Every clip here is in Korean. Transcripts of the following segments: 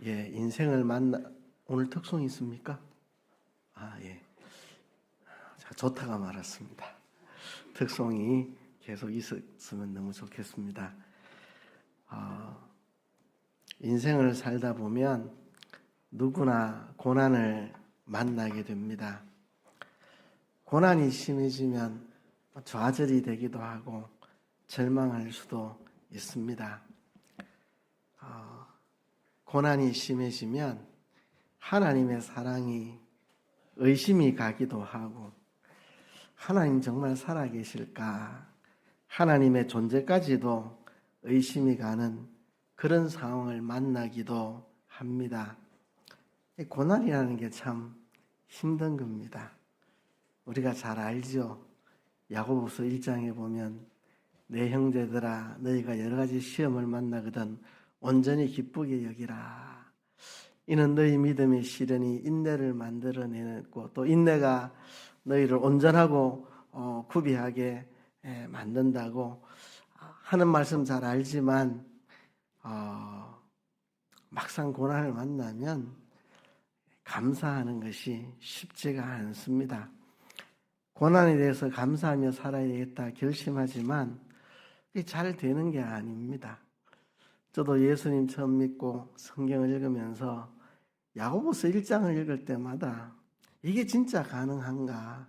예, 인생을 만나 오늘 특송이 있습니까? 예. 자, 좋다가 말았습니다. 특송이 계속 있었으면 너무 좋겠습니다. 인생을 살다 보면 누구나 고난을 만나게 됩니다. 고난이 심해지면 좌절이 되기도 하고 절망할 수도 있습니다. 고난이 심해지면 하나님의 사랑이 의심이 가기도 하고 하나님 정말 살아계실까? 하나님의 존재까지도 의심이 가는 그런 상황을 만나기도 합니다. 고난이라는 게 참 힘든 겁니다. 우리가 잘 알죠. 야고보서 1장에 보면 내 형제들아 너희가 여러 가지 시험을 만나거든 온전히 기쁘게 여기라. 이는 너희 믿음의 시련이 인내를 만들어내고 또 인내가 너희를 온전하고 구비하게 만든다고 하는 말씀 잘 알지만 막상 고난을 만나면 감사하는 것이 쉽지가 않습니다. 고난에 대해서 감사하며 살아야 되겠다 결심하지만 잘 되는 게 아닙니다. 저도 예수님 처음 믿고 성경을 읽으면서 야고보서 1장을 읽을 때마다 이게 진짜 가능한가?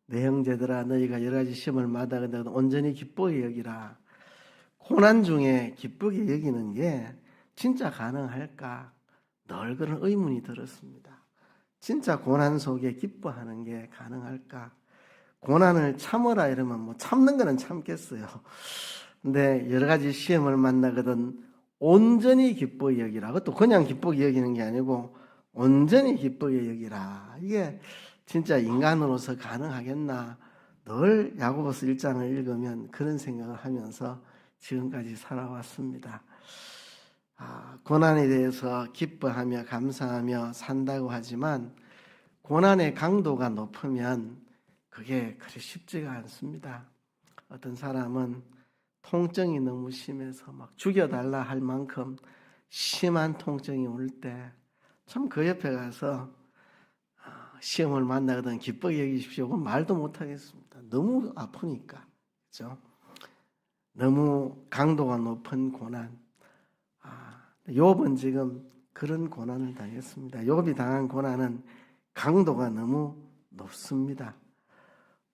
내 형제들아 너희가 여러 가지 시험을 마다하거든 온전히 기쁘게 여기라. 고난 중에 기쁘게 여기는 게 진짜 가능할까? 늘 그런 의문이 들었습니다. 진짜 고난 속에 기뻐하는 게 가능할까? 고난을 참으라 이러면 뭐 참는 거는 참겠어요. 근데 여러 가지 시험을 만나거든 온전히 기쁘게 여기라. 그것도 그냥 기쁘게 여기는 게 아니고 온전히 기쁘게 여기라. 이게 진짜 인간으로서 가능하겠나? 늘 야고보서 1장을 읽으면 그런 생각을 하면서 지금까지 살아왔습니다. 고난에 대해서 기뻐하며 감사하며 산다고 하지만 고난의 강도가 높으면 그게 그리 쉽지가 않습니다. 어떤 사람은 통증이 너무 심해서 막 죽여달라 할 만큼 심한 통증이 올 때 참 그 옆에 가서 시험을 만나거든 기쁘게 여기십시오. 그건 말도 못하겠습니다. 너무 아프니까. 그렇죠? 너무 강도가 높은 고난. 욥은 지금 그런 고난을 당했습니다. 욥이 당한 고난은 강도가 너무 높습니다.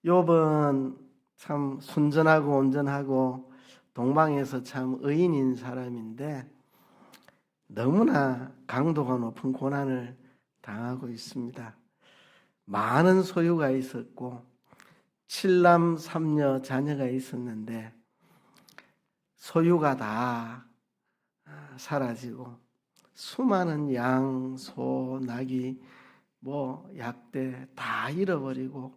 욥은 참 순전하고 온전하고 동방에서 참 의인인 사람인데 너무나 강도가 높은 고난을 당하고 있습니다. 많은 소유가 있었고 7남 3녀 자녀가 있었는데 소유가 다 사라지고 수많은 양, 소, 나귀, 약대 다 잃어버리고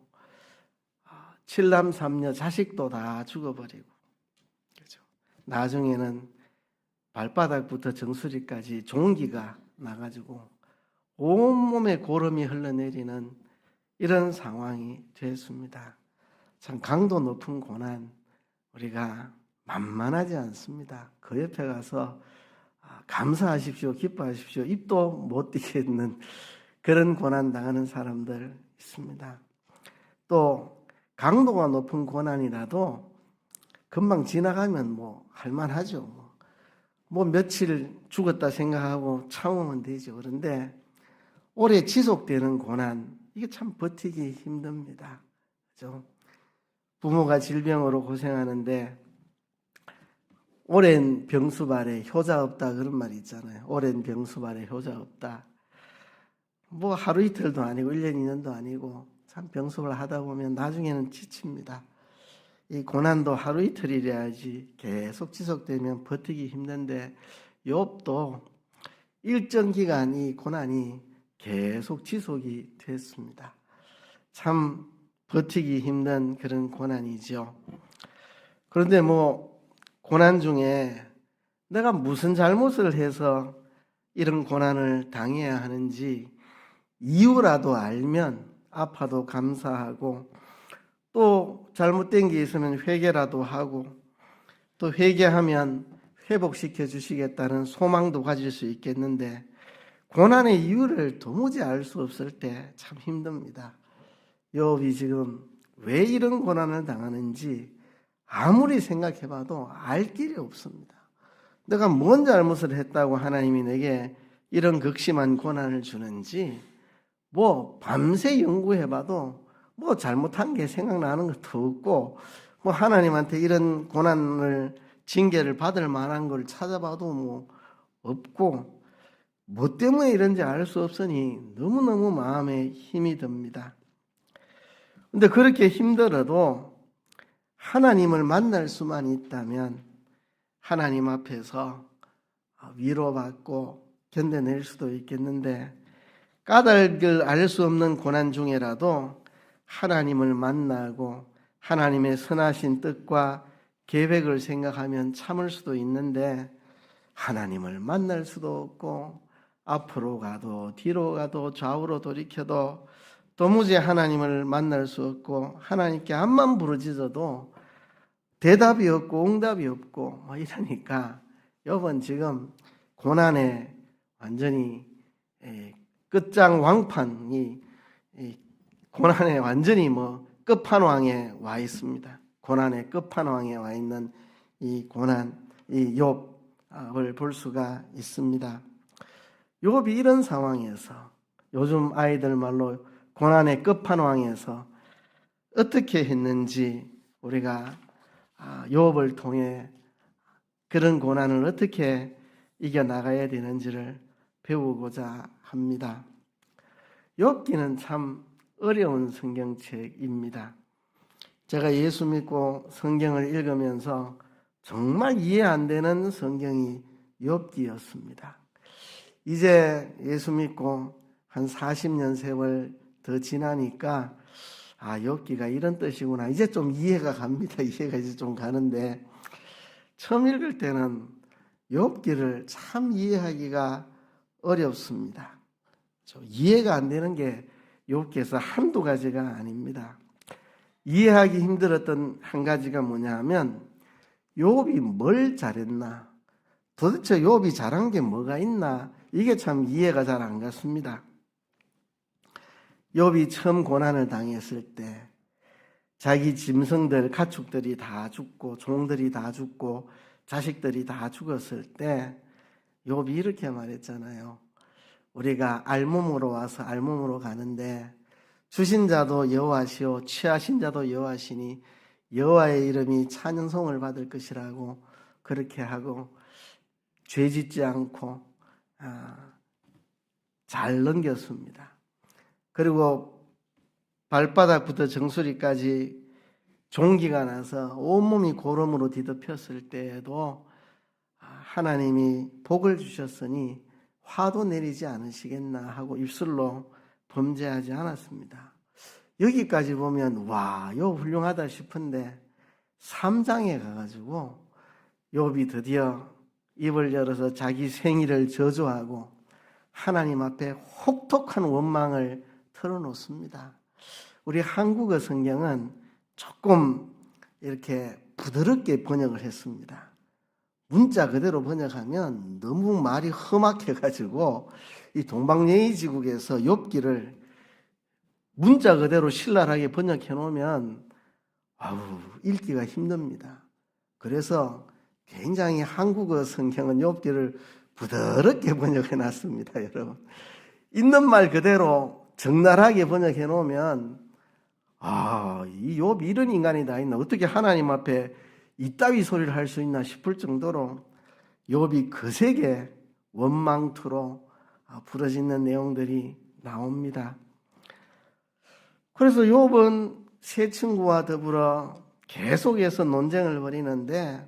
7남 3녀 자식도 다 죽어버리고 그렇죠. 나중에는 발바닥부터 정수리까지 종기가 나가지고 온몸에 고름이 흘러내리는 이런 상황이 됐습니다. 참 강도 높은 고난 우리가 만만하지 않습니다. 그 옆에 가서 감사하십시오, 기뻐하십시오 입도 못 띄겠는 그런 고난 당하는 사람들 있습니다. 또 강도가 높은 고난이라도 금방 지나가면 할만하죠. 며칠 죽었다 생각하고 참으면 되죠. 그런데 오래 지속되는 고난 이게 참 버티기 힘듭니다. 그렇죠? 부모가 질병으로 고생하는데 오랜 병수발에 효자 없다 그런 말이 있잖아요. 오랜 병수발에 효자 없다. 하루 이틀도 아니고 1년 2년도 아니고 참 병수발 하다 보면 나중에는 지칩니다. 이 고난도 하루 이틀이래야지 계속 지속되면 버티기 힘든데 욥도 일정 기간 이 고난이 계속 지속이 됐습니다. 참 버티기 힘든 그런 고난이죠. 그런데 고난 중에 내가 무슨 잘못을 해서 이런 고난을 당해야 하는지 이유라도 알면 아파도 감사하고 또 잘못된 게 있으면 회개라도 하고 또 회개하면 회복시켜 주시겠다는 소망도 가질 수 있겠는데 고난의 이유를 도무지 알 수 없을 때 참 힘듭니다. 욥이 지금 왜 이런 고난을 당하는지 아무리 생각해봐도 알 길이 없습니다. 내가 뭔 잘못을 했다고 하나님이 내게 이런 극심한 고난을 주는지 밤새 연구해봐도 잘못한 게 생각나는 것도 없고 하나님한테 이런 고난을 징계를 받을 만한 걸 찾아봐도 없고 뭐 때문에 이런지 알 수 없으니 너무너무 마음에 힘이 듭니다. 근데 그렇게 힘들어도 하나님을 만날 수만 있다면 하나님 앞에서 위로받고 견뎌낼 수도 있겠는데 까닭을 알 수 없는 고난 중에라도 하나님을 만나고 하나님의 선하신 뜻과 계획을 생각하면 참을 수도 있는데 하나님을 만날 수도 없고 앞으로 가도 뒤로 가도 좌우로 돌이켜도 도무지 하나님을 만날 수 없고 하나님께 앞만 부르짖어도 대답이 없고 응답이 없고 이러니까 욥은 지금 고난에 완전히 끝장 왕판이 고난에 완전히 끝판왕에 와 있습니다. 고난의 끝판왕에 와 있는 이 고난, 이 욥을 볼 수가 있습니다. 욥이 이런 상황에서 요즘 아이들 말로 고난의 끝판왕에서 어떻게 했는지 우리가 욥을 통해 그런 고난을 어떻게 이겨나가야 되는지를 배우고자 합니다. 욥기는 참 어려운 성경책입니다. 제가 예수 믿고 성경을 읽으면서 정말 이해 안 되는 성경이 욥기였습니다. 이제 예수 믿고 한 40년 세월 더 지나니까 욥기가 이런 뜻이구나. 이제 좀 이해가 갑니다. 이해가 이제 좀 가는데 처음 읽을 때는 욥기를 참 이해하기가 어렵습니다. 이해가 안 되는 게 욥기에서 한두 가지가 아닙니다. 이해하기 힘들었던 한 가지가 뭐냐 하면 욥이 뭘 잘했나? 도대체 욥이 잘한 게 뭐가 있나? 이게 참 이해가 잘 안 갔습니다. 욥이 처음 고난을 당했을 때 자기 짐승들, 가축들이 다 죽고 종들이 다 죽고 자식들이 다 죽었을 때 욥이 이렇게 말했잖아요. 우리가 알몸으로 와서 알몸으로 가는데 주신 자도 여호와시오 취하신 자도 여호와시니 여호와의 이름이 찬송을 받을 것이라고 그렇게 하고 죄짓지 않고 잘 넘겼습니다. 그리고 발바닥부터 정수리까지 종기가 나서 온몸이 고름으로 뒤덮였을 때에도 하나님이 복을 주셨으니 화도 내리지 않으시겠나 하고 입술로 범죄하지 않았습니다. 여기까지 보면 와, 욥 훌륭하다 싶은데 3장에 가가지고 욥이 드디어 입을 열어서 자기 생일을 저주하고 하나님 앞에 혹독한 원망을 털어놓습니다. 우리 한국어 성경은 조금 이렇게 부드럽게 번역을 했습니다. 문자 그대로 번역하면 너무 말이 험악해가지고 이 동방예의지국에서 욥기를 문자 그대로 신랄하게 번역해 놓으면 읽기가 힘듭니다. 그래서 굉장히 한국어 성경은 욥기를 부드럽게 번역해 놨습니다, 여러분. 있는 말 그대로 적나라하게 번역해 놓으면 이 욥이 이런 인간이 다 있나? 어떻게 하나님 앞에 이따위 소리를 할 수 있나 싶을 정도로 욥이 거세게 원망투로 부러지는 내용들이 나옵니다. 그래서 욥은 세 친구와 더불어 계속해서 논쟁을 벌이는데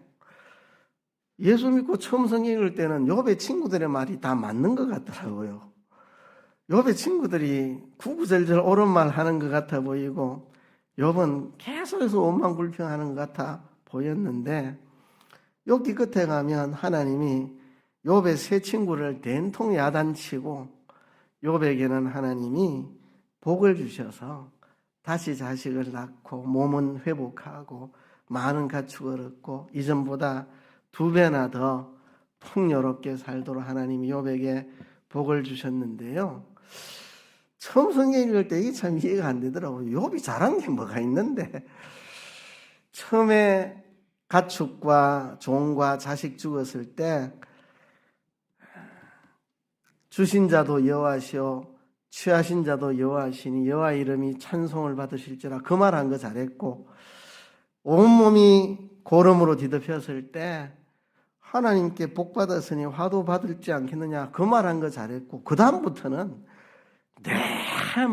예수 믿고 처음 성경 읽을 때는 욥의 친구들의 말이 다 맞는 것 같더라고요. 욥의 친구들이 구구절절 옳은 말 하는 것 같아 보이고 욥은 계속해서 원망불평하는 것 같아 보였는데 욥기 끝에 가면 하나님이 욥의 세 친구를 된통 야단치고 욥에게는 하나님이 복을 주셔서 다시 자식을 낳고 몸은 회복하고 많은 가축을 얻고 이전보다 2배나 더 풍요롭게 살도록 하나님이 욥에게 복을 주셨는데요. 처음 성경 읽을 때 이게 참 이해가 안 되더라고요. 욥이 잘한 게 뭐가 있는데. 처음에 가축과 종과 자식 죽었을 때 주신 자도 여호와시오 취하신 자도 여호와시니 여호와 이름이 찬송을 받으실지라 그 말한 거 잘했고, 온몸이 고름으로 뒤덮였을 때 하나님께 복 받았으니 화도 받을지 않겠느냐 그 말한 거 잘했고, 그 다음부터는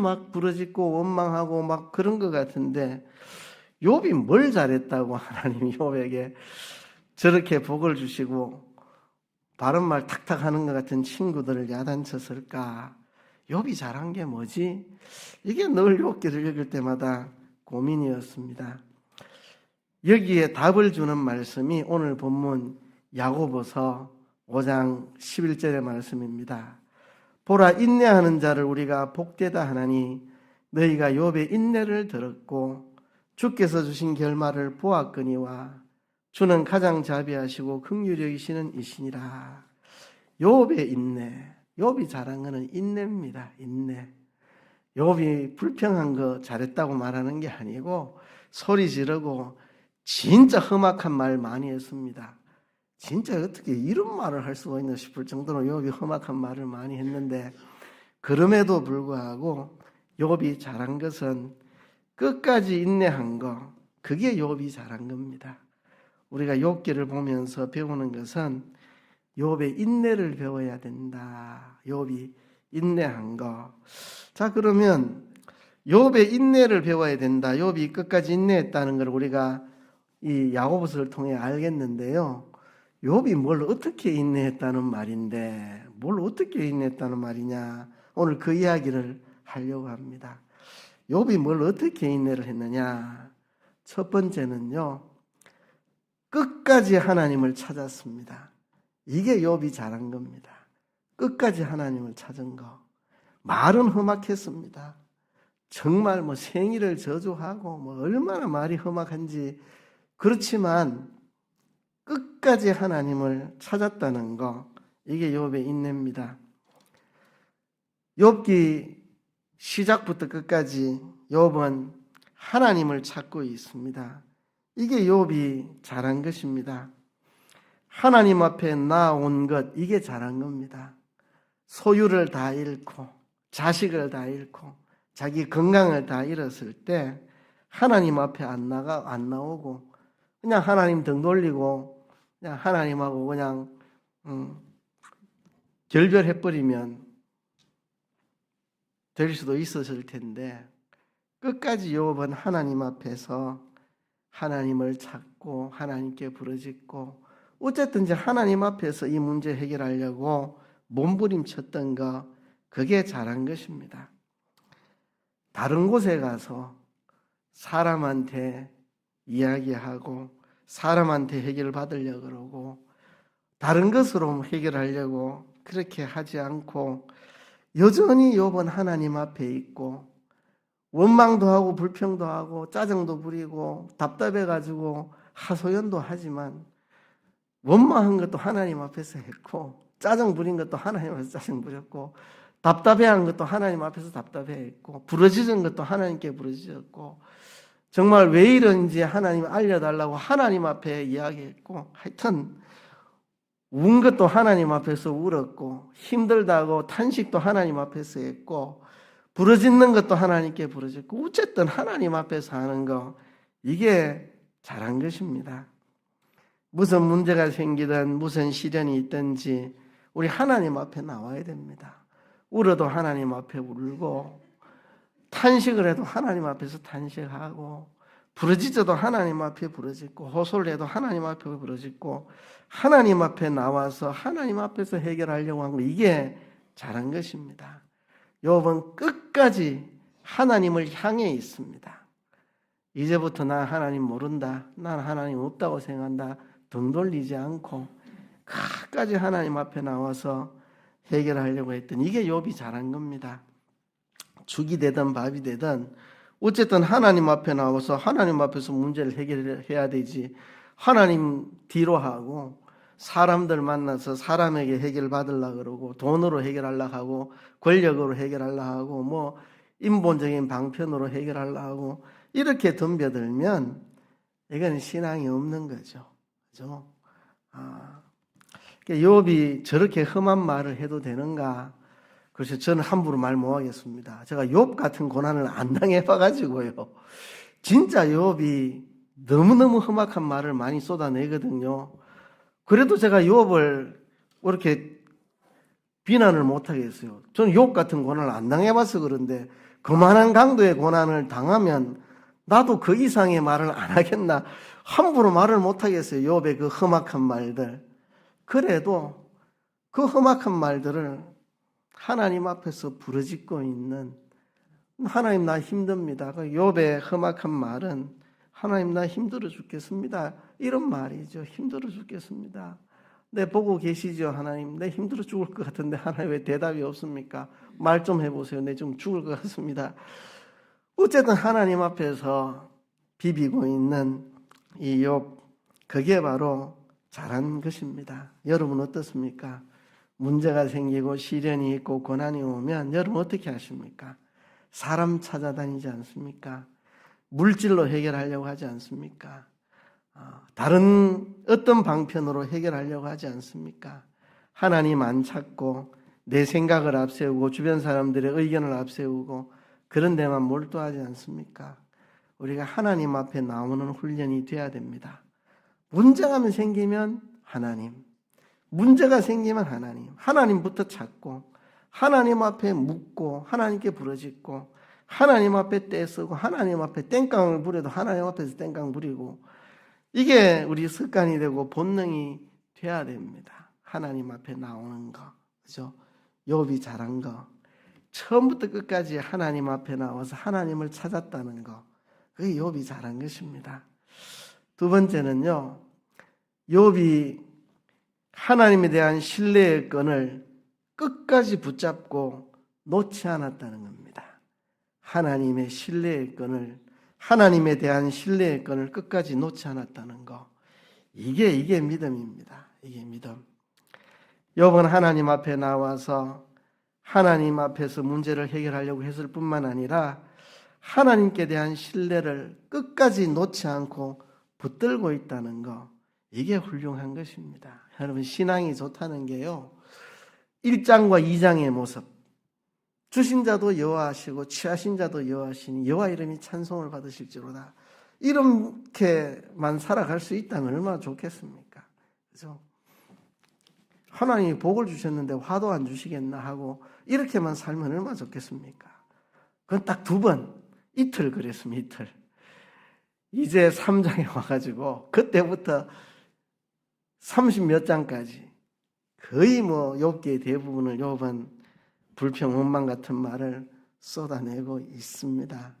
막 부러지고 원망하고 막 그런 것 같은데, 욥이 뭘 잘했다고 하나님이 욥에게 저렇게 복을 주시고 바른말 탁탁 하는 것 같은 친구들을 야단쳤을까? 욥이 잘한 게 뭐지? 이게 늘 욥기를 읽을 때마다 고민이었습니다. 여기에 답을 주는 말씀이 오늘 본문 야고보서 5장 11절의 말씀입니다. 보라, 인내하는 자를 우리가 복되다 하나니 너희가 욥의 인내를 들었고 주께서 주신 결말을 보았거니와 주는 가장 자비하시고 긍휼히 여기시는 이시니라. 욥의 인내, 욥이 잘한 것은 인내입니다. 인내. 욥이 불평한 거 잘했다고 말하는 게 아니고 소리 지르고 진짜 험악한 말 많이 했습니다. 진짜 어떻게 이런 말을 할 수가 있나 싶을 정도로 욥이 험악한 말을 많이 했는데, 그럼에도 불구하고 욥이 잘한 것은 끝까지 인내한 거, 그게 욥이 잘한 겁니다. 우리가 욥기를 보면서 배우는 것은 욥의 인내를 배워야 된다. 욥이 인내한 거. 자, 그러면 욥의 인내를 배워야 된다. 욥이 끝까지 인내했다는 걸 우리가 이 야고보서를 통해 알겠는데요. 욥이 뭘 어떻게 인내했다는 말인데, 뭘 어떻게 인내했다는 말이냐? 오늘 그 이야기를 하려고 합니다. 욥이 뭘 어떻게 인내를 했느냐? 첫 번째는요, 끝까지 하나님을 찾았습니다. 이게 욥이 잘한 겁니다. 끝까지 하나님을 찾은 거. 말은 험악했습니다. 정말 생일을 저주하고 얼마나 말이 험악한지. 그렇지만 끝까지 하나님을 찾았다는 거, 이게 욥의 인내입니다. 욥기 시작부터 끝까지 욥은 하나님을 찾고 있습니다. 이게 욥이 잘한 것입니다. 하나님 앞에 나온 것, 이게 잘한 겁니다. 소유를 다 잃고 자식을 다 잃고 자기 건강을 다 잃었을 때 하나님 앞에 안 나오고 그냥 하나님 등 돌리고 그냥 하나님하고 그냥 결별해버리면 될 수도 있었을 텐데, 끝까지 욥은 하나님 앞에서 하나님을 찾고 하나님께 부르짖고 어쨌든 이제 하나님 앞에서 이 문제 해결하려고 몸부림쳤던 거, 그게 잘한 것입니다. 다른 곳에 가서 사람한테 이야기하고 사람한테 해결을 받으려고 그러고 다른 것으로 해결하려고 그렇게 하지 않고 여전히 욥은 하나님 앞에 있고 원망도 하고 불평도 하고 짜증도 부리고 답답해가지고 하소연도 하지만 원망한 것도 하나님 앞에서 했고 짜증 부린 것도 하나님 앞에서 짜증 부렸고 답답해한 것도 하나님 앞에서 답답해했고 부르짖은 것도 하나님께 부르짖었고 정말 왜 이런지 하나님 알려달라고 하나님 앞에 이야기했고, 하여튼 운 것도 하나님 앞에서 울었고 힘들다고 탄식도 하나님 앞에서 했고 부르짖는 것도 하나님께 부르짖고 어쨌든 하나님 앞에서 하는 거, 이게 잘한 것입니다. 무슨 문제가 생기든 무슨 시련이 있든지 우리 하나님 앞에 나와야 됩니다. 울어도 하나님 앞에 울고 탄식을 해도 하나님 앞에서 탄식하고 부르짖어도 하나님 앞에 부르짖고 호소를 해도 하나님 앞에 부르짖고 하나님 앞에 나와서 하나님 앞에서 해결하려고 한 거, 이게 잘한 것입니다. 욥은 끝까지 하나님을 향해 있습니다. 이제부터 나 하나님 모른다, 난 하나님 없다고 생각한다 등 돌리지 않고 끝까지 하나님 앞에 나와서 해결하려고 했던, 이게 욥이 잘한 겁니다. 죽이 되든 밥이 되든 어쨌든 하나님 앞에 나와서 하나님 앞에서 문제를 해결해야 되지, 하나님 뒤로 하고 사람들 만나서 사람에게 해결받으려고 그러고 돈으로 해결하려고 하고 권력으로 해결하려고 하고 뭐 인본적인 방편으로 해결하려고 하고 이렇게 덤벼들면 이건 신앙이 없는 거죠. 그죠? 욥이 저렇게 험한 말을 해도 되는가? 그래서 저는 함부로 말 못하겠습니다. 제가 욥 같은 고난을 안 당해봐가지고요. 진짜 욥이 너무너무 험악한 말을 많이 쏟아내거든요. 그래도 제가 욥을 그렇게 비난을 못하겠어요. 저는 욥 같은 고난을 안 당해봐서 그런데 그만한 강도의 고난을 당하면 나도 그 이상의 말을 안 하겠나. 함부로 말을 못하겠어요. 욥의 그 험악한 말들. 그래도 그 험악한 말들을 하나님 앞에서 부르짖고 있는, 하나님 나 힘듭니다. 그 욥의 험악한 말은 하나님 나 힘들어 죽겠습니다. 이런 말이죠. 힘들어 죽겠습니다. 네, 보고 계시죠? 하나님 내 힘들어 죽을 것 같은데 하나님 왜 대답이 없습니까? 말 좀 해보세요. 내 좀 죽을 것 같습니다. 어쨌든 하나님 앞에서 비비고 있는 이 욥, 그게 바로 잘한 것입니다. 여러분 어떻습니까? 문제가 생기고 시련이 있고 고난이 오면 여러분 어떻게 하십니까? 사람 찾아다니지 않습니까? 물질로 해결하려고 하지 않습니까? 다른 어떤 방편으로 해결하려고 하지 않습니까? 하나님 안 찾고 내 생각을 앞세우고 주변 사람들의 의견을 앞세우고 그런 데만 몰두하지 않습니까? 우리가 하나님 앞에 나오는 훈련이 돼야 됩니다. 문제가 생기면 하나님, 문제가 생기면 하나님, 하나님부터 찾고 하나님 앞에 묻고 하나님께 부르짖고 하나님 앞에 떼쓰고 하나님 앞에 땡깡을 부려도 하나님 앞에서 땡깡 부리고, 이게 우리 습관이 되고 본능이 돼야 됩니다. 하나님 앞에 나오는 거, 그죠? 욥이 잘한 거, 처음부터 끝까지 하나님 앞에 나와서 하나님을 찾았다는 거, 그게 욥이 잘한 것입니다. 두 번째는요, 욥이 하나님에 대한 신뢰의 끈을 끝까지 붙잡고 놓지 않았다는 겁니다. 하나님의 신뢰의 끈을, 하나님에 대한 신뢰의 끈을 끝까지 놓지 않았다는 거, 이게 믿음입니다. 이게 믿음. 욥은 하나님 앞에 나와서 하나님 앞에서 문제를 해결하려고 했을 뿐만 아니라 하나님께 대한 신뢰를 끝까지 놓지 않고 붙들고 있다는 거, 이게 훌륭한 것입니다. 여러분, 신앙이 좋다는 게요, 1장과 2장의 모습, 주신 자도 여호와시고 취하신 자도 여호와시니 여호와 이름이 찬송을 받으실지로다, 이렇게만 살아갈 수 있다면 얼마나 좋겠습니까? 그죠? 하나님이 복을 주셨는데 화도 안 주시겠나 하고 이렇게만 살면 얼마나 좋겠습니까? 그건 딱 2번, 이틀 그랬습니다. 이틀. 이제 3장에 와가지고 그때부터 30몇 장까지 거의 욥기의 대부분을 욥은 불평, 원망 같은 말을 쏟아내고 있습니다.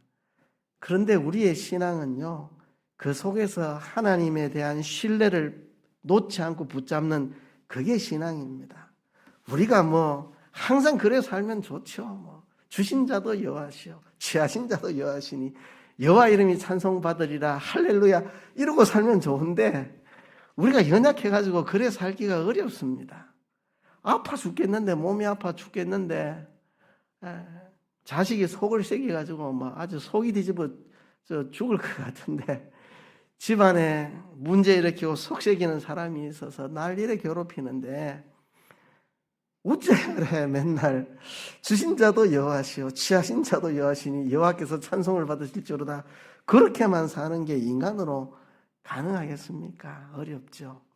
그런데 우리의 신앙은요, 그 속에서 하나님에 대한 신뢰를 놓지 않고 붙잡는 그게 신앙입니다. 우리가 항상 그래 살면 좋죠. 주신 자도 여호와시오, 취하신 자도 여호와시니 여호와 이름이 찬송받으리라, 할렐루야, 이러고 살면 좋은데 우리가 연약해가지고 그래 살기가 어렵습니다. 아파 죽겠는데, 몸이 아파 죽겠는데, 자식이 속을 새겨가지고 아주 속이 뒤집어 죽을 것 같은데, 집안에 문제 일으키고 속 새기는 사람이 있어서 난리를 괴롭히는데, 어째 그래 맨날 주신 자도 여호와시오 취하신 자도 여호와시니 여호와께서 찬송을 받으실지로다, 그렇게만 사는 게 인간으로 가능하겠습니까? 어렵죠.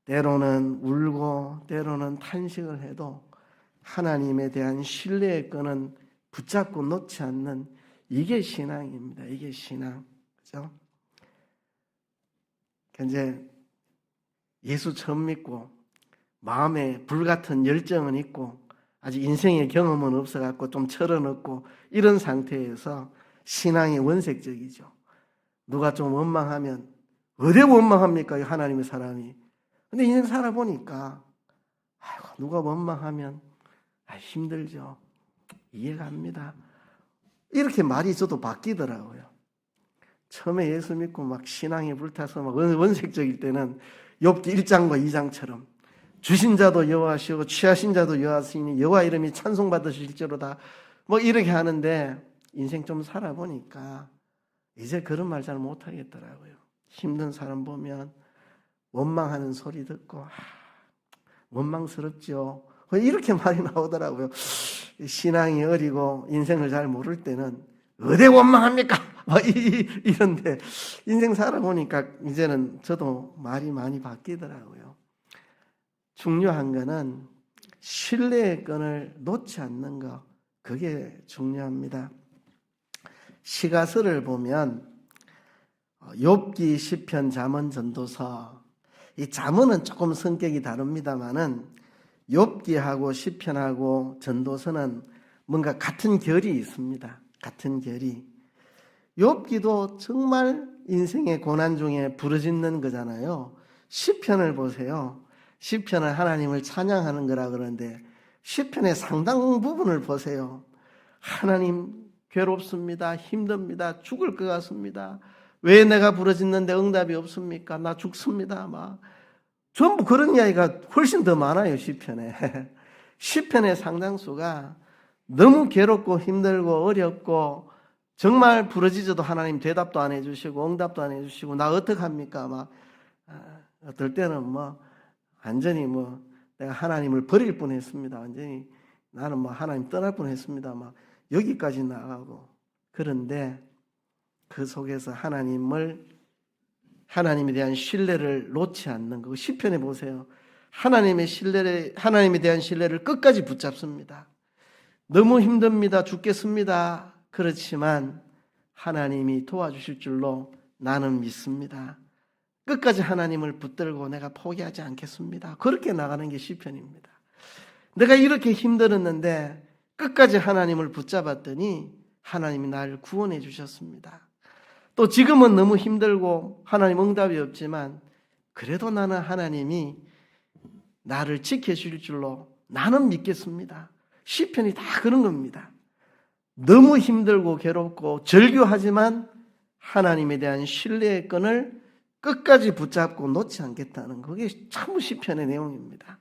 때로는 울고 때로는 탄식을 해도 하나님에 대한 신뢰의 끈은 붙잡고 놓지 않는, 이게 신앙입니다. 이게 신앙. 그죠? 이제 예수 처음 믿고 마음에 불같은 열정은 있고 아직 인생의 경험은 없어갖고 좀 철어넣고 이런 상태에서 신앙이 원색적이죠. 누가 좀 원망하면 어디 원망합니까? 하나님의 사람이. 근데 인생 살아보니까 누가 원망하면 힘들죠. 이해갑니다. 이렇게 말이 저도 바뀌더라고요. 처음에 예수 믿고 막 신앙이 불타서 막 원색적일 때는 욥기 1장과 2장처럼 주신 자도 여호와시고 취하신 자도 여호와시니 여호와 이름이 찬송받으실지로다. 뭐 이렇게 하는데 인생 좀 살아보니까 이제 그런 말 잘 못하겠더라고요. 힘든 사람 보면 원망하는 소리 듣고 원망스럽죠. 이렇게 말이 나오더라고요. 신앙이 어리고 인생을 잘 모를 때는 어디 원망합니까? 이런데 인생 살아보니까 이제는 저도 말이 많이 바뀌더라고요. 중요한 거는 신뢰의 끈을 놓지 않는 거, 그게 중요합니다. 시가서를 보면 욥기, 시편, 잠언, 전도서, 이 잠언은 조금 성격이 다릅니다만은 욥기하고 시편하고 전도서는 뭔가 같은 결이 있습니다. 같은 결이. 욥기도 정말 인생의 고난 중에 부르짖는 거잖아요. 시편을 보세요. 시편은 하나님을 찬양하는 거라 그러는데 시편의 상당 부분을 보세요. 하나님 괴롭습니다. 힘듭니다. 죽을 것 같습니다. 왜 내가 부르짖는데 응답이 없습니까? 나 죽습니다. 막 전부 그런 이야기가 훨씬 더 많아요. 시편에. 시편의 상당수가 너무 괴롭고 힘들고 어렵고 정말 부르짖어도 하나님 대답도 안 해주시고 응답도 안 해주시고 나 어떡합니까? 막 어떨 때는 뭐 완전히 뭐 내가 하나님을 버릴 뻔했습니다. 완전히 나는 뭐 하나님 떠날 뻔했습니다. 막 여기까지 나가고. 그런데 그 속에서 하나님에 대한 신뢰를 놓지 않는 거. 시편에 보세요. 하나님에 대한 신뢰를 끝까지 붙잡습니다. 너무 힘듭니다. 죽겠습니다. 그렇지만 하나님이 도와주실 줄로 나는 믿습니다. 끝까지 하나님을 붙들고 내가 포기하지 않겠습니다. 그렇게 나가는 게 시편입니다. 내가 이렇게 힘들었는데 끝까지 하나님을 붙잡았더니 하나님이 나를 구원해 주셨습니다. 또 지금은 너무 힘들고 하나님 응답이 없지만 그래도 나는 하나님이 나를 지켜줄 줄로 나는 믿겠습니다. 시편이 다 그런 겁니다. 너무 힘들고 괴롭고 절규하지만 하나님에 대한 신뢰의 끈을 끝까지 붙잡고 놓지 않겠다는 그게 참 시편의 내용입니다.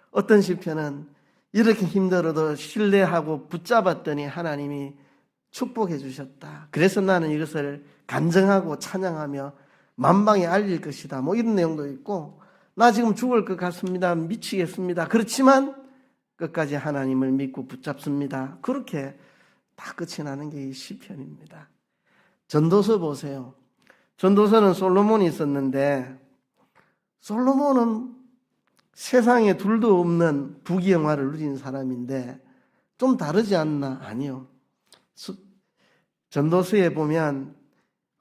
어떤 시편은 이렇게 힘들어도 신뢰하고 붙잡았더니 하나님이 축복해 주셨다. 그래서 나는 이것을 간증하고 찬양하며 만방에 알릴 것이다. 뭐 이런 내용도 있고 나 지금 죽을 것 같습니다. 미치겠습니다. 그렇지만 끝까지 하나님을 믿고 붙잡습니다. 그렇게 다 끝이 나는 게 이 시편입니다. 전도서 보세요. 전도서는 솔로몬이 썼는데 솔로몬은 세상에 둘도 없는 부귀영화를 누린 사람인데 좀 다르지 않나? 아니요. 전도서에 보면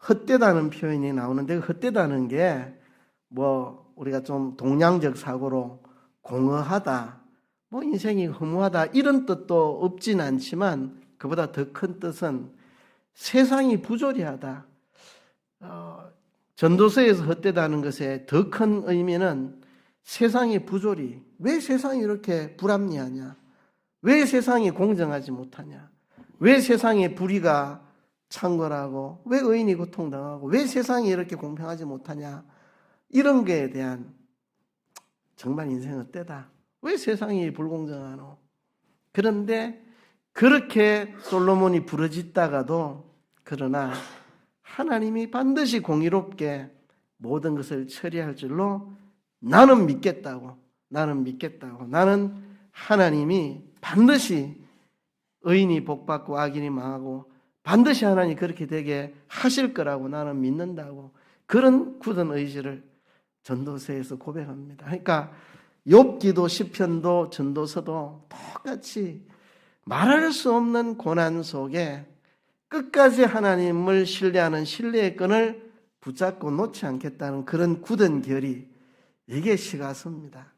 헛되다는 표현이 나오는데 헛되다는 게 뭐 우리가 좀 동양적 사고로 공허하다, 뭐 인생이 허무하다 이런 뜻도 없진 않지만 그보다 더 큰 뜻은 세상이 부조리하다. 전도서에서 헛되다는 것의 더 큰 의미는 세상의 부조리. 왜 세상이 이렇게 불합리하냐? 왜 세상이 공정하지 못하냐? 왜 세상에 불의가 창궐하고 왜 의인이 고통당하고 왜 세상이 이렇게 공평하지 못하냐? 이런 거에 대한 정말 인생 헛되다. 왜 세상이 불공정하노? 그런데 그렇게 솔로몬이 부르짖다가도 그러나 하나님이 반드시 공의롭게 모든 것을 처리할 줄로 나는 믿겠다고. 나는 하나님이 반드시 의인이 복받고 악인이 망하고 반드시 하나님이 그렇게 되게 하실 거라고 나는 믿는다고. 그런 굳은 의지를 전도서에서 고백합니다. 그러니까 욥기도 시편도 전도서도 똑같이 말할 수 없는 고난 속에 끝까지 하나님을 신뢰하는 신뢰의 끈을 붙잡고 놓지 않겠다는 그런 굳은 결의, 이게 시가서입니다.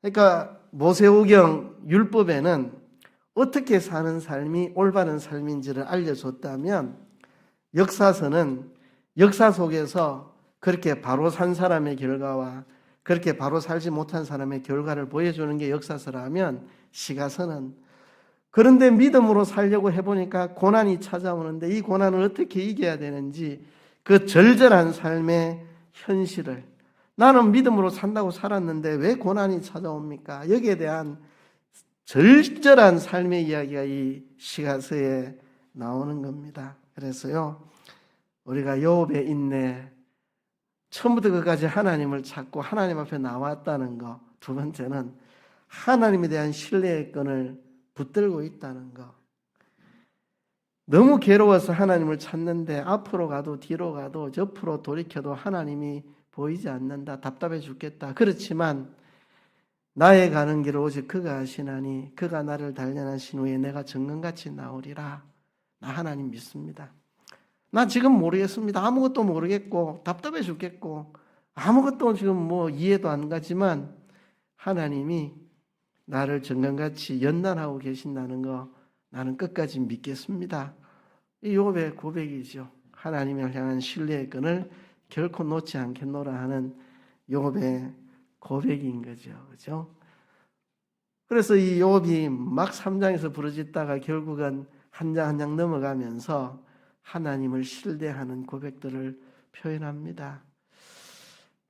그러니까 모세오경 율법에는 어떻게 사는 삶이 올바른 삶인지를 알려줬다면 역사서는 역사 속에서 그렇게 바로 산 사람의 결과와 그렇게 바로 살지 못한 사람의 결과를 보여주는 게 역사서라면 시가서는 그런데 믿음으로 살려고 해보니까 고난이 찾아오는데 이 고난을 어떻게 이겨야 되는지 그 절절한 삶의 현실을 나는 믿음으로 산다고 살았는데 왜 고난이 찾아옵니까? 여기에 대한 절절한 삶의 이야기가 이 시가서에 나오는 겁니다. 그래서요, 우리가 욥의 인내, 처음부터 끝까지 하나님을 찾고 하나님 앞에 나왔다는 거, 두 번째는 하나님에 대한 신뢰의 끈을 붙들고 있다는 거. 너무 괴로워서 하나님을 찾는데 앞으로 가도 뒤로 가도 옆으로 돌이켜도 하나님이 보이지 않는다. 답답해 죽겠다. 그렇지만 나의 가는 길을 오직 그가 아시나니 그가 나를 단련하신 후에 내가 정금같이 나오리라. 나 하나님 믿습니다. 나 지금 모르겠습니다. 아무것도 모르겠고 답답해 죽겠고 아무것도 지금 뭐 이해도 안 가지만 하나님이 나를 정금같이 연단하고 계신다는 거 나는 끝까지 믿겠습니다. 이 욥의 고백이죠. 하나님을 향한 신뢰의 끈을 결코 놓지 않겠노라 하는 욥의 고백인 거죠. 그죠? 그래서 이 욥이 막 3장에서 부르짖다가 결국은 한 장 한 장 넘어가면서 하나님을 신뢰하는 고백들을 표현합니다.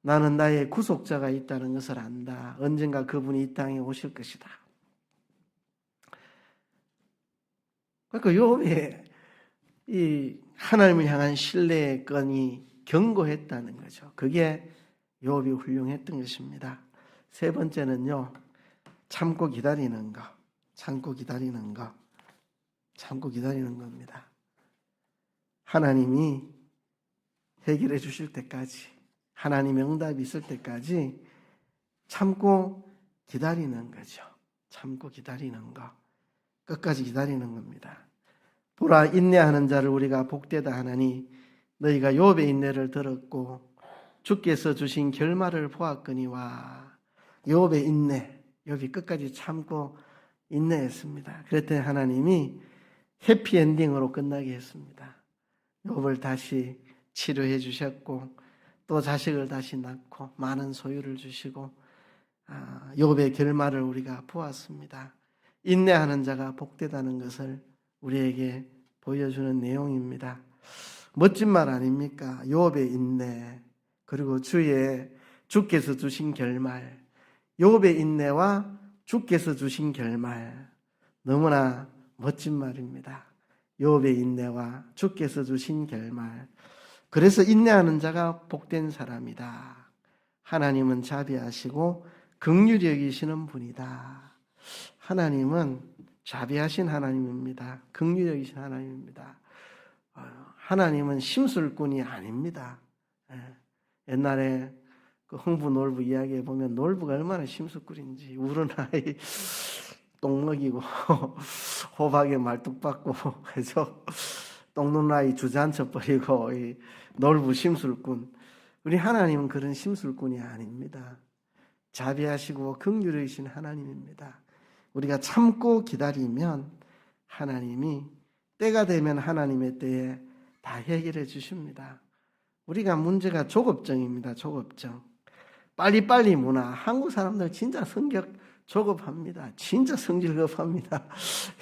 나는 나의 구속자가 있다는 것을 안다. 언젠가 그분이 이 땅에 오실 것이다. 그러니까 욥의 이 하나님을 향한 신뢰의 끈이 견고했다는 거죠. 그게 욥이 훌륭했던 것입니다. 세 번째는요, 참고 기다리는 것, 참고 기다리는 것, 참고 기다리는 겁니다. 하나님이 해결해 주실 때까지, 하나님의 응답이 있을 때까지 참고 기다리는 거죠. 참고 기다리는 것, 끝까지 기다리는 겁니다. 보라, 인내하는 자를 우리가 복되다 하나니 너희가 욥의 인내를 들었고 주께서 주신 결말을 보았거니와. 욥의 인내, 욥이 끝까지 참고 인내했습니다. 그랬더니 하나님이 해피엔딩으로 끝나게 했습니다. 욥을 다시 치료해 주셨고 또 자식을 다시 낳고 많은 소유를 주시고 욥의 결말을 우리가 보았습니다. 인내하는 자가 복되다는 것을 우리에게 보여주는 내용입니다. 멋진 말 아닙니까? 욥의 인내, 그리고 주께서 주신 결말, 욥의 인내와 주께서 주신 결말, 너무나 멋진 말입니다. 욥의 인내와 주께서 주신 결말. 그래서 인내하는 자가 복된 사람이다. 하나님은 자비하시고 긍휼히 여기시는 분이다. 하나님은 자비하신 하나님입니다. 긍휼히 여기신 하나님입니다. 하나님은 심술꾼이 아닙니다. 옛날에 그 흥부 놀부 이야기에 보면 놀부가 얼마나 심술꾼인지, 우는 아이 똥 먹이고 호박에 말뚝 박고 그래서 똥 누는 아이 주저앉혀 버리고, 이 놀부 심술꾼. 우리 하나님은 그런 심술꾼이 아닙니다. 자비하시고 긍휼이신 하나님입니다. 우리가 참고 기다리면 하나님이 때가 되면 하나님의 때에 다 해결해 주십니다. 우리가 문제가 조급증입니다. 조급증. 빨리빨리 문화. 한국 사람들 진짜 성격 조급합니다. 진짜 성질급합니다.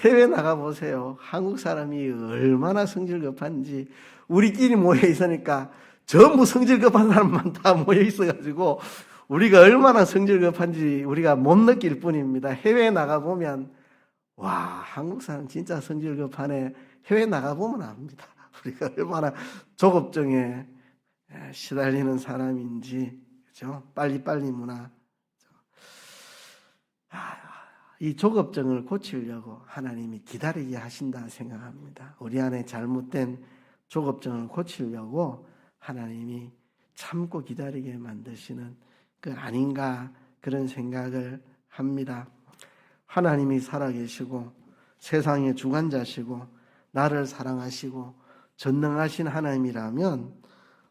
해외 나가보세요. 한국 사람이 얼마나 성질급한지. 우리끼리 모여 있으니까 전부 성질급한 사람만 다 모여 있어가지고 우리가 얼마나 성질급한지 우리가 못 느낄 뿐입니다. 해외에 나가보면 와, 한국 사람 진짜 성질급하네. 해외 나가보면 압니다. 우리가 얼마나 조급증에 시달리는 사람인지. 그죠? 빨리빨리 문화. 이 조급증을 고치려고 하나님이 기다리게 하신다 생각합니다. 우리 안에 잘못된 조급증을 고치려고 하나님이 참고 기다리게 만드시는 그 아닌가, 그런 생각을 합니다. 하나님이 살아계시고 세상의 주관자시고 나를 사랑하시고 전능하신 하나님이라면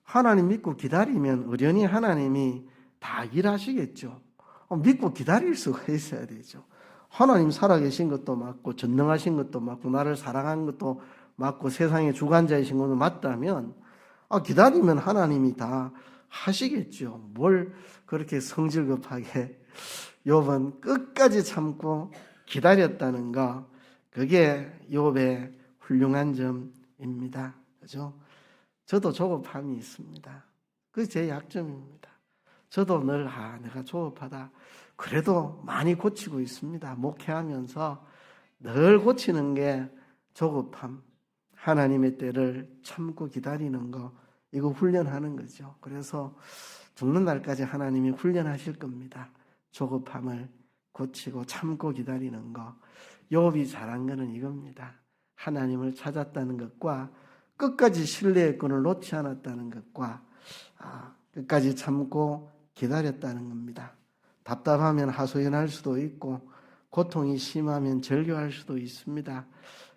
하나님 믿고 기다리면 어련히 하나님이 다 일하시겠죠. 믿고 기다릴 수가 있어야 되죠. 하나님 살아계신 것도 맞고 전능하신 것도 맞고 나를 사랑하는 것도 맞고 세상의 주관자이신 것도 맞다면 기다리면 하나님이 다 하시겠죠. 뭘 그렇게 성질급하게. 욥은 끝까지 참고 기다렸다는 거, 그게 욥의 훌륭한 점입니다. 그죠? 저도 조급함이 있습니다. 그게 제 약점입니다. 저도 늘 내가 조급하다. 그래도 많이 고치고 있습니다. 목회하면서 늘 고치는 게 조급함, 하나님의 때를 참고 기다리는 거, 이거 훈련하는 거죠. 그래서 죽는 날까지 하나님이 훈련하실 겁니다. 조급함을 고치고 참고 기다리는 거. 욥이 잘한 거는 이겁니다. 하나님을 찾았다는 것과 끝까지 신뢰의 끈을 놓지 않았다는 것과 끝까지 참고 기다렸다는 겁니다. 답답하면 하소연할 수도 있고 고통이 심하면 절규할 수도 있습니다.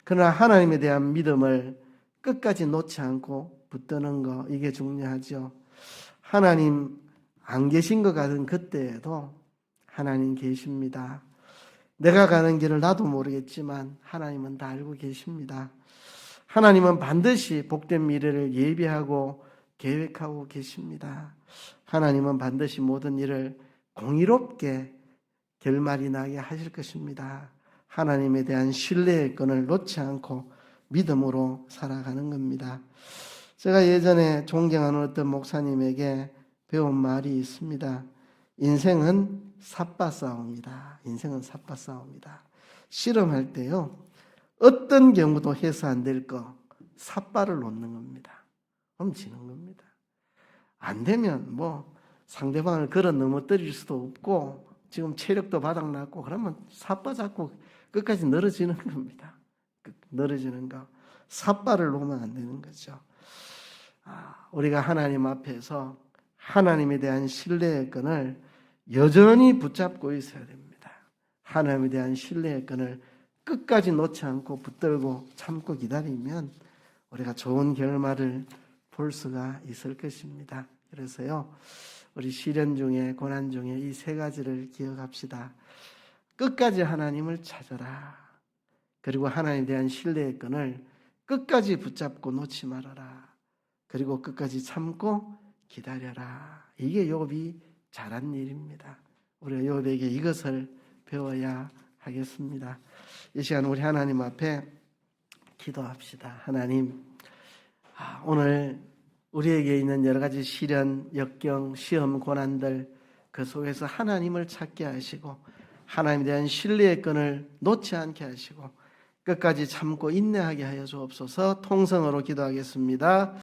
그러나 하나님에 대한 믿음을 끝까지 놓지 않고 붙드는 거, 이게 중요하죠. 하나님 안 계신 것 같은 그때에도 하나님 계십니다. 내가 가는 길을 나도 모르겠지만 하나님은 다 알고 계십니다. 하나님은 반드시 복된 미래를 예비하고 계획하고 계십니다. 하나님은 반드시 모든 일을 공의롭게 결말이 나게 하실 것입니다. 하나님에 대한 신뢰의 끈을 놓지 않고 믿음으로 살아가는 겁니다. 제가 예전에 존경하는 어떤 목사님에게 배운 말이 있습니다. 인생은 삿바싸움이다. 인생은 삿바싸움이다. 실험할 때요, 어떤 경우도 해서 안 될 거 삿바를 놓는 겁니다. 그럼 지는 겁니다. 안 되면 상대방을 걸어 넘어뜨릴 수도 없고 지금 체력도 바닥났고 그러면 삿바 잡고 끝까지 늘어지는 겁니다. 늘어지는 거. 삿바를 놓으면 안 되는 거죠. 우리가 하나님 앞에서 하나님에 대한 신뢰의 끈을 여전히 붙잡고 있어야 됩니다. 하나님에 대한 신뢰의 끈을 끝까지 놓지 않고 붙들고 참고 기다리면 우리가 좋은 결말을 볼 수가 있을 것입니다. 그래서요, 우리 시련 중에 고난 중에 이 세 가지를 기억합시다. 끝까지 하나님을 찾아라. 그리고 하나님에 대한 신뢰의 끈을 끝까지 붙잡고 놓지 말아라. 그리고 끝까지 참고 기다려라. 이게 욥이 잘한 일입니다. 우리가 욥에게 이것을 배워야 하겠습니다. 이 시간 우리 하나님 앞에 기도합시다. 하나님, 오늘 우리에게 있는 여러 가지 시련, 역경, 시험, 고난들 그 속에서 하나님을 찾게 하시고 하나님에 대한 신뢰의 끈을 놓지 않게 하시고 끝까지 참고 인내하게 하여 주옵소서. 통성으로 기도하겠습니다.